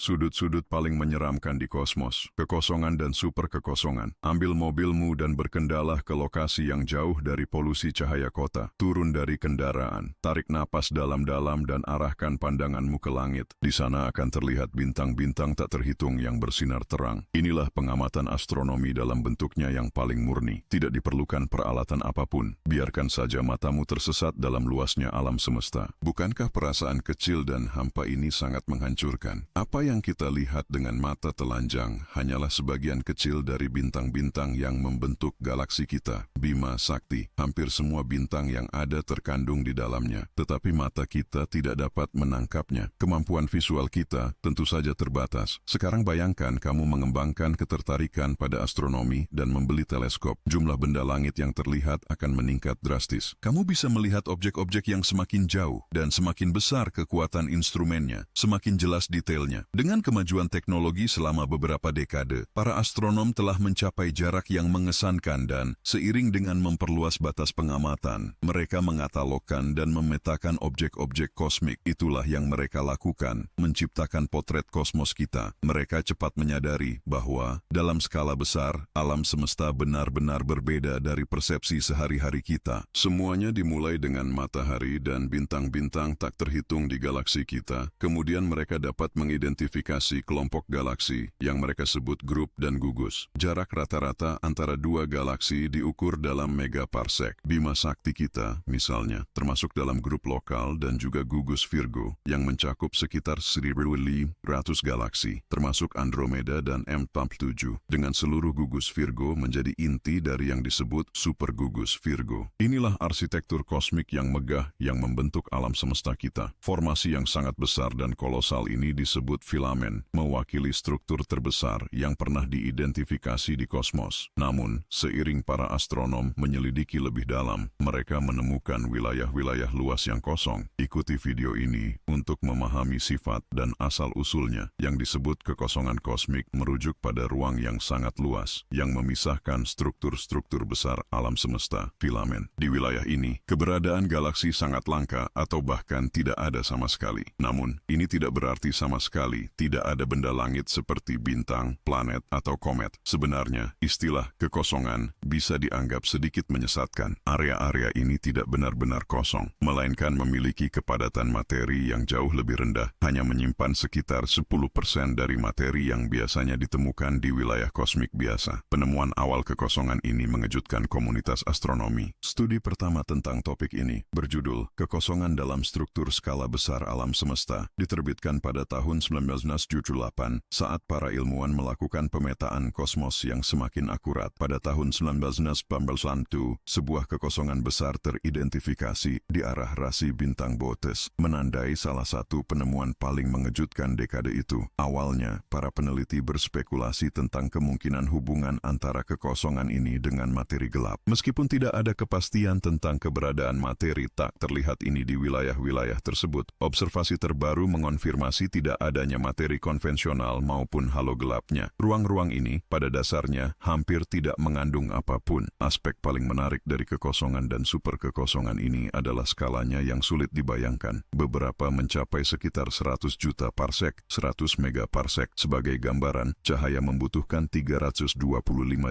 Sudut-sudut paling menyeramkan di kosmos, kekosongan dan super kekosongan. Ambil mobilmu dan berkendalah ke lokasi yang jauh dari polusi cahaya kota. Turun dari kendaraan, tarik napas dalam-dalam dan arahkan pandanganmu ke langit. Di sana akan terlihat bintang-bintang tak terhitung yang bersinar terang. Inilah pengamatan astronomi dalam bentuknya yang paling murni. Tidak diperlukan peralatan apapun. Biarkan saja matamu tersesat dalam luasnya alam semesta. Bukankah perasaan kecil dan hampa ini sangat menghancurkan? Apa yang kita lihat dengan mata telanjang hanyalah sebagian kecil dari bintang-bintang yang membentuk galaksi kita. Bima Sakti, hampir semua bintang yang ada terkandung di dalamnya, tetapi mata kita tidak dapat menangkapnya. Kemampuan visual kita tentu saja terbatas. Sekarang bayangkan kamu mengembangkan ketertarikan pada astronomi dan membeli teleskop. Jumlah benda langit yang terlihat akan meningkat drastis. Kamu bisa melihat objek-objek yang semakin jauh dan semakin besar kekuatan instrumennya, semakin jelas detailnya. Dengan kemajuan teknologi selama beberapa dekade, para astronom telah mencapai jarak yang mengesankan dan, seiring dengan memperluas batas pengamatan, mereka mengatalogkan dan memetakan objek-objek kosmik. Itulah yang mereka lakukan, menciptakan potret kosmos kita. Mereka cepat menyadari bahwa, dalam skala besar, alam semesta benar-benar berbeda dari persepsi sehari-hari kita. Semuanya dimulai dengan matahari dan bintang-bintang tak terhitung di galaksi kita. Kemudian mereka dapat mengidentifikasi kelompok galaksi yang mereka sebut grup dan gugus. Jarak rata-rata antara dua galaksi diukur dalam megaparsec. Bima Sakti kita, misalnya, termasuk dalam grup lokal dan juga gugus Virgo yang mencakup sekitar 1.500 galaksi, termasuk Andromeda dan M47, dengan seluruh gugus Virgo menjadi inti dari yang disebut super gugus Virgo. Inilah arsitektur kosmik yang megah yang membentuk alam semesta kita. Formasi yang sangat besar dan kolosal ini disebut filamen, mewakili struktur terbesar yang pernah diidentifikasi di kosmos. Namun, seiring para astronom menyelidiki lebih dalam, mereka menemukan wilayah-wilayah luas yang kosong. Ikuti video ini untuk memahami sifat dan asal-usulnya. Yang disebut kekosongan kosmik merujuk pada ruang yang sangat luas, yang memisahkan struktur-struktur besar alam semesta, filamen. Di wilayah ini, keberadaan galaksi sangat langka atau bahkan tidak ada sama sekali. Namun, ini tidak berarti sama sekali tidak ada benda langit seperti bintang, planet, atau komet. Sebenarnya, istilah kekosongan bisa dianggap sedikit menyesatkan. Area-area ini tidak benar-benar kosong, melainkan memiliki kepadatan materi yang jauh lebih rendah, hanya menyimpan sekitar 10% dari materi yang biasanya ditemukan di wilayah kosmik biasa. Penemuan awal kekosongan ini mengejutkan komunitas astronomi. Studi pertama tentang topik ini, berjudul Kekosongan dalam Struktur Skala Besar Alam Semesta, diterbitkan pada tahun 1978 saat para ilmuwan melakukan pemetaan kosmos yang semakin akurat. Pada tahun 1991, sebuah kekosongan besar teridentifikasi di arah rasi bintang Bootes, menandai salah satu penemuan paling mengejutkan dekade itu. Awalnya, para peneliti berspekulasi tentang kemungkinan hubungan antara kekosongan ini dengan materi gelap. Meskipun tidak ada kepastian tentang keberadaan materi tak terlihat ini di wilayah-wilayah tersebut, observasi terbaru mengonfirmasi tidak adanya materi konvensional maupun halo gelapnya. Ruang-ruang ini, pada dasarnya, hampir tidak mengandung apapun. Aspek paling menarik dari kekosongan dan super kekosongan ini adalah skalanya yang sulit dibayangkan. Beberapa mencapai sekitar 100 juta parsec, 100 megaparsec. Sebagai gambaran, cahaya membutuhkan 325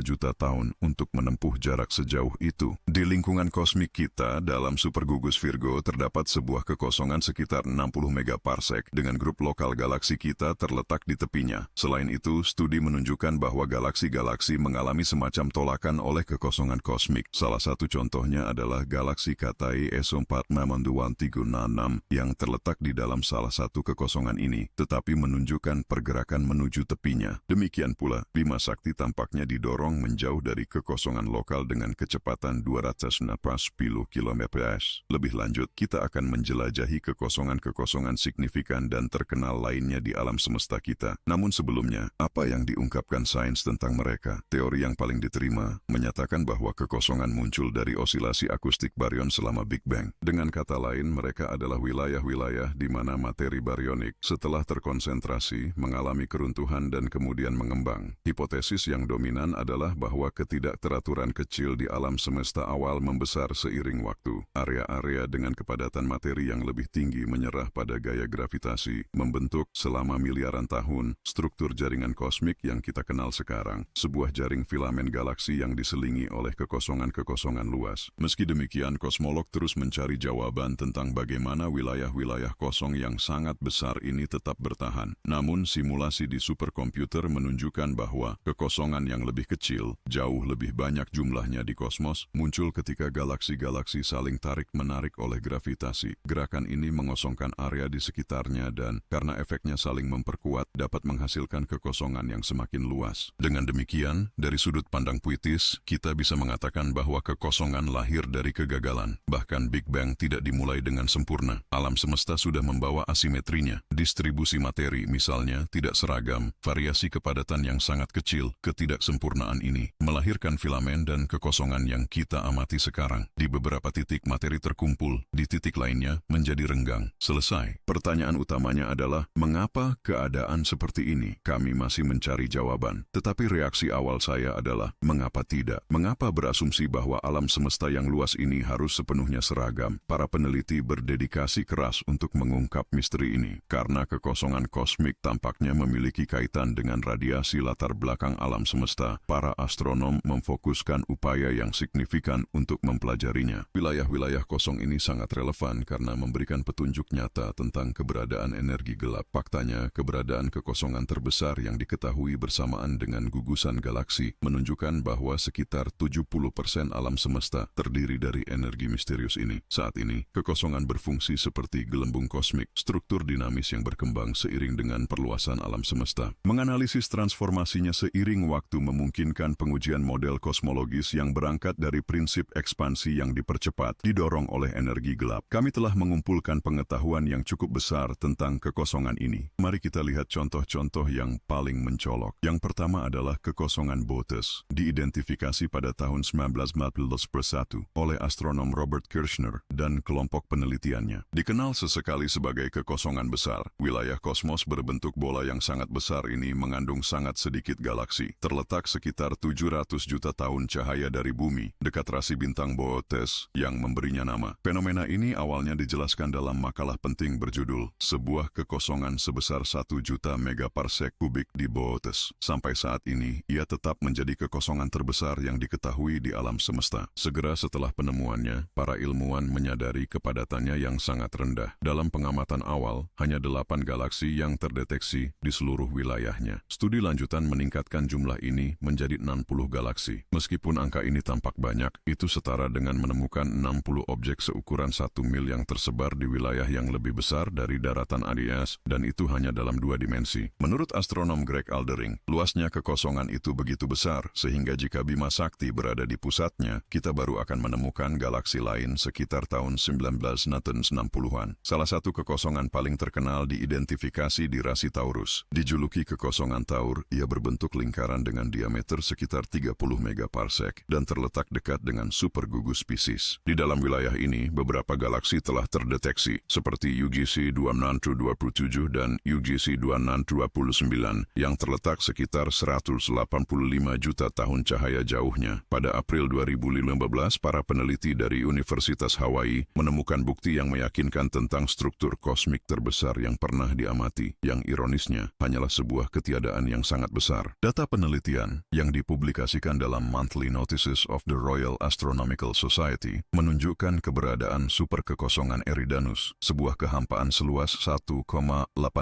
juta tahun untuk menempuh jarak sejauh itu. Di lingkungan kosmik kita, dalam supergugus Virgo, terdapat sebuah kekosongan sekitar 60 megaparsec dengan grup lokal galaksi kita terletak di tepinya. Selain itu, studi menunjukkan bahwa galaksi-galaksi mengalami semacam tolakan oleh kekosongan kosmik. Salah satu contohnya adalah galaksi Katai S49236 yang terletak di dalam salah satu kekosongan ini, tetapi menunjukkan pergerakan menuju tepinya. Demikian pula, Bima Sakti tampaknya didorong menjauh dari kekosongan lokal dengan kecepatan 240 km/s. Lebih lanjut, kita akan menjelajahi kekosongan-kekosongan signifikan dan terkenal lainnya di alam semesta kita. Namun sebelumnya, apa yang diungkapkan sains tentang mereka? Teori yang paling diterima menyatakan bahwa kekosongan muncul dari osilasi akustik baryon selama Big Bang. Dengan kata lain, mereka adalah wilayah-wilayah di mana materi baryonik setelah terkonsentrasi mengalami keruntuhan dan kemudian mengembang. Hipotesis yang dominan adalah bahwa ketidakteraturan kecil di alam semesta awal membesar seiring waktu. Area-area dengan kepadatan materi yang lebih tinggi menyerah pada gaya gravitasi, membentuk selang selama miliaran tahun, struktur jaringan kosmik yang kita kenal sekarang, sebuah jaring filamen galaksi yang diselingi oleh kekosongan-kekosongan luas. Meski demikian, kosmolog terus mencari jawaban tentang bagaimana wilayah-wilayah kosong yang sangat besar ini tetap bertahan. Namun, simulasi di superkomputer menunjukkan bahwa kekosongan yang lebih kecil, jauh lebih banyak jumlahnya di kosmos, muncul ketika galaksi-galaksi saling tarik-menarik oleh gravitasi. Gerakan ini mengosongkan area di sekitarnya dan, karena efeknya saling memperkuat, dapat menghasilkan kekosongan yang semakin luas. Dengan demikian, dari sudut pandang puitis, kita bisa mengatakan bahwa kekosongan lahir dari kegagalan. Bahkan Big Bang tidak dimulai dengan sempurna. Alam semesta sudah membawa asimetrinya. Distribusi materi, misalnya, tidak seragam. Variasi kepadatan yang sangat kecil, ketidaksempurnaan ini, melahirkan filamen dan kekosongan yang kita amati sekarang. Di beberapa titik materi terkumpul, di titik lainnya menjadi renggang. Selesai. Pertanyaan utamanya adalah, mengapa keadaan seperti ini? Kami masih mencari jawaban. Tetapi reaksi awal saya adalah, mengapa tidak? Mengapa berasumsi bahwa alam semesta yang luas ini harus sepenuhnya seragam? Para peneliti berdedikasi keras untuk mengungkap misteri ini. Karena kekosongan kosmik tampaknya memiliki kaitan dengan radiasi latar belakang alam semesta, para astronom memfokuskan upaya yang signifikan untuk mempelajarinya. Wilayah-wilayah kosong ini sangat relevan karena memberikan petunjuk nyata tentang keberadaan energi gelap. Faktanya, keberadaan kekosongan terbesar yang diketahui bersamaan dengan gugusan galaksi menunjukkan bahwa sekitar 70% alam semesta terdiri dari energi misterius ini. Saat ini, kekosongan berfungsi seperti gelembung kosmik, struktur dinamis yang berkembang seiring dengan perluasan alam semesta. Menganalisis transformasinya seiring waktu memungkinkan pengujian model kosmologis yang berangkat dari prinsip ekspansi yang dipercepat, didorong oleh energi gelap. Kami telah mengumpulkan pengetahuan yang cukup besar tentang kekosongan ini. Mari kita lihat contoh-contoh yang paling mencolok. Yang pertama adalah kekosongan Boötes, diidentifikasi pada tahun 1941 oleh astronom Robert Kirshner dan kelompok penelitiannya. Dikenal sesekali sebagai kekosongan besar, wilayah kosmos berbentuk bola yang sangat besar ini mengandung sangat sedikit galaksi. Terletak sekitar 700 juta tahun cahaya dari bumi, dekat rasi bintang Boötes yang memberinya nama. Fenomena ini awalnya dijelaskan dalam makalah penting berjudul Sebuah Kekosongan Sebesar 1 Juta Megaparsec Kubik di Boötes. Sampai saat ini, ia tetap menjadi kekosongan terbesar yang diketahui di alam semesta. Segera setelah penemuannya, para ilmuwan menyadari kepadatannya yang sangat rendah. Dalam pengamatan awal, hanya 8 galaksi yang terdeteksi di seluruh wilayahnya. Studi lanjutan meningkatkan jumlah ini menjadi 60 galaksi. Meskipun angka ini tampak banyak, itu setara dengan menemukan 60 objek seukuran 1 mil yang tersebar di wilayah yang lebih besar dari daratan Aries, dan itu hanya dalam 2 dimensi. Menurut astronom Greg Aldering, luasnya kekosongan itu begitu besar, sehingga jika Bima Sakti berada di pusatnya, kita baru akan menemukan galaksi lain sekitar tahun 1960-an. Salah satu kekosongan paling terkenal diidentifikasi di rasi Taurus. Dijuluki kekosongan Taur, ia berbentuk lingkaran dengan diameter sekitar 30 megaparsec dan terletak dekat dengan supergugus Pisces. Di dalam wilayah ini, beberapa galaksi telah terdeteksi, seperti UGC 2627 dan UGC 2629, yang terletak sekitar 185 juta tahun cahaya jauhnya. Pada April 2015, para peneliti dari Universitas Hawaii menemukan bukti yang meyakinkan tentang struktur kosmik terbesar yang pernah diamati, yang ironisnya hanyalah sebuah ketiadaan yang sangat besar. Data penelitian yang dipublikasikan dalam Monthly Notices of the Royal Astronomical Society menunjukkan keberadaan superkekosongan Eridanus, sebuah kehampaan seluas 1,8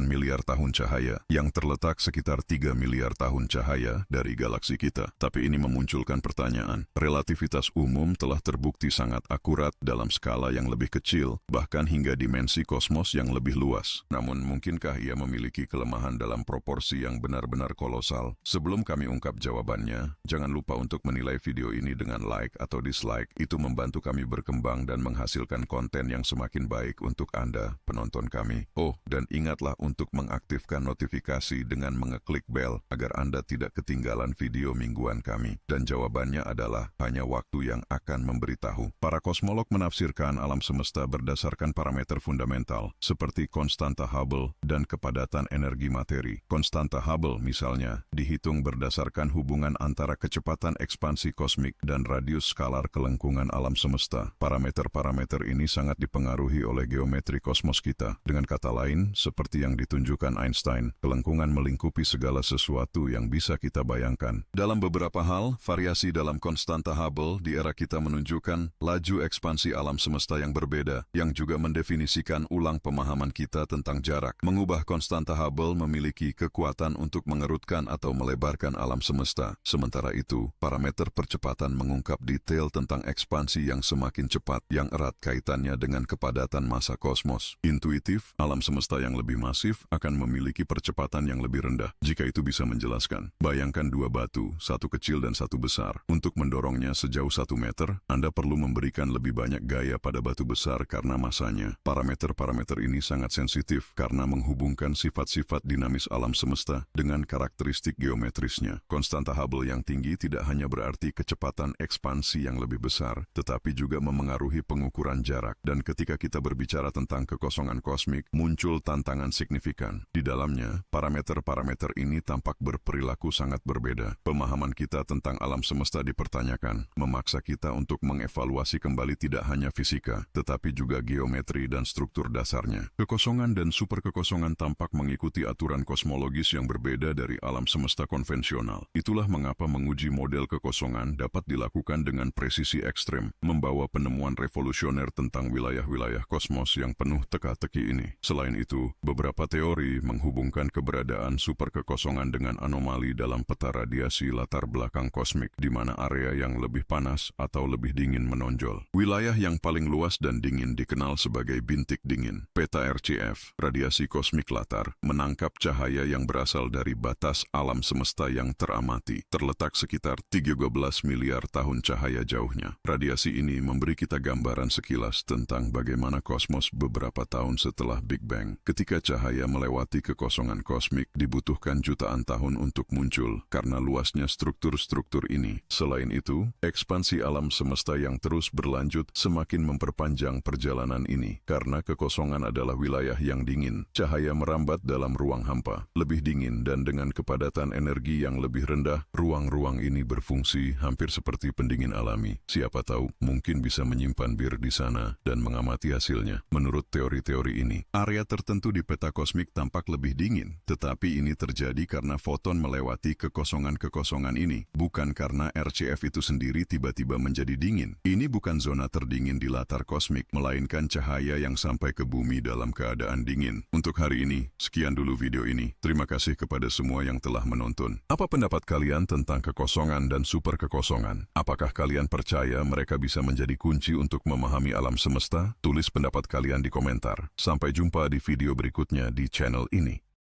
miliar tahun cahaya yang terletak sekitar 3 miliar tahun cahaya dari galaksi kita. Tapi ini memunculkan pertanyaan. Relativitas umum telah terbukti sangat akurat dalam skala yang lebih kecil, bahkan hingga dimensi kosmos yang lebih luas. Namun, mungkinkah ia memiliki kelemahan dalam proporsi yang benar-benar kolosal? Sebelum kami ungkap jawabannya, jangan lupa untuk menilai video ini dengan like atau dislike. Itu membantu kami berkembang dan menghasilkan konten yang semakin baik untuk Anda, penonton kami. Oh, dan ingatlah untuk mengaktifkan notifikasi dengan mengeklik bel agar Anda tidak ketinggalan video mingguan kami. Dan jawabannya adalah hanya waktu yang akan memberitahu. Para kosmolog menafsirkan alam semesta berdasarkan parameter fundamental seperti konstanta Hubble dan kepadatan energi materi. Konstanta Hubble misalnya dihitung berdasarkan hubungan antara kecepatan ekspansi kosmik dan radius skalar kelengkungan alam semesta. Parameter-parameter ini sangat dipengaruhi oleh geometri kosmos kita. Dengan kata lain, seperti yang ditunjukkan Einstein, kelengkungan melingkupi segala sesuatu yang bisa kita bayangkan. Dalam beberapa hal, variasi dalam konstanta Hubble di era kita menunjukkan laju ekspansi alam semesta yang berbeda, yang juga mendefinisikan ulang pemahaman kita tentang jarak. Mengubah konstanta Hubble memiliki kekuatan untuk mengerutkan atau melebarkan alam semesta. Sementara itu, parameter percepatan mengungkap detail tentang ekspansi yang semakin cepat, yang erat kaitannya dengan kepadatan massa kosmos. Intuitif, alam semesta yang lebih masif akan memiliki percepatan yang lebih rendah. Jika itu bisa menjelaskan, bayangkan dua batu, satu kecil dan satu besar. Untuk mendorongnya sejauh 1 meter, Anda perlu memberikan lebih banyak gaya pada batu besar karena masanya. Parameter-parameter ini sangat sensitif karena menghubungkan sifat-sifat dinamis alam semesta dengan karakteristik geometrisnya. Konstanta Hubble yang tinggi tidak hanya berarti kecepatan ekspansi yang lebih besar, tetapi juga memengaruhi pengukuran jarak. Dan ketika kita berbicara tentang kekosongan kosmik, muncul tantangan signifikan. Di dalamnya, parameter-parameter ini tampak berperilaku sangat berbeda. Pemahaman kita tentang alam semesta dipertanyakan, memaksa kita untuk mengevaluasi kembali tidak hanya fisika, tetapi juga geometri dan struktur dasarnya. Kekosongan dan superkekosongan tampak mengikuti aturan kosmologis yang berbeda dari alam semesta konvensional. Itulah mengapa menguji model kekosongan dapat dilakukan dengan presisi ekstrem, membawa penemuan revolusioner tentang wilayah-wilayah kosmos yang penuh teka-teki ini. Selain itu, beberapa teori menghubungkan keberadaan superkekosongan dengan anomali dalam peta radiasi latar belakang kosmik, di mana area yang lebih panas atau lebih dingin menonjol. Wilayah yang paling luas dan dingin dikenal sebagai bintik dingin. Peta RCF, radiasi kosmik latar, menangkap cahaya yang berasal dari batas alam semesta yang teramati, terletak sekitar 13 miliar tahun cahaya jauhnya. Radiasi ini memberi kita gambaran sekilas tentang bagaimana kosmos beberapa tahun setelah Big Bang. Ketika cahaya melewati kekosongan kosmik, dibutuhkan jutaan tahun untuk muncul karena luasnya struktur-struktur ini. Selain itu, ekspansi alam semesta yang terus berlanjut semakin memperpanjang perjalanan ini. Karena kekosongan adalah wilayah yang dingin, cahaya merambat dalam ruang hampa, lebih dingin dan dengan kepadatan energi yang lebih rendah, ruang-ruang ini berfungsi hampir seperti pendingin alami. Siapa tahu, mungkin bisa menyimpan bir di sana dan mengamati hasilnya. Menurut teori-teori ini, area tertentu di peta kosmik tampak lebih dingin, tetapi ini terjadi karena foton melewati kekosongan-kekosongan ini, bukan karena RCF itu sendiri tiba-tiba menjadi dingin. Ini bukan zona terdingin di latar kosmik, melainkan cahaya yang sampai ke bumi dalam keadaan dingin. Untuk hari ini, sekian dulu video ini. Terima kasih kepada semua yang telah menonton. Apa pendapat kalian tentang kekosongan dan superkekosongan? Apakah kalian percaya mereka bisa menjadi kunci untuk memahami alam semesta? Tulis pendapat kalian di komentar. Sampai jumpa di video berikutnya di channel ini.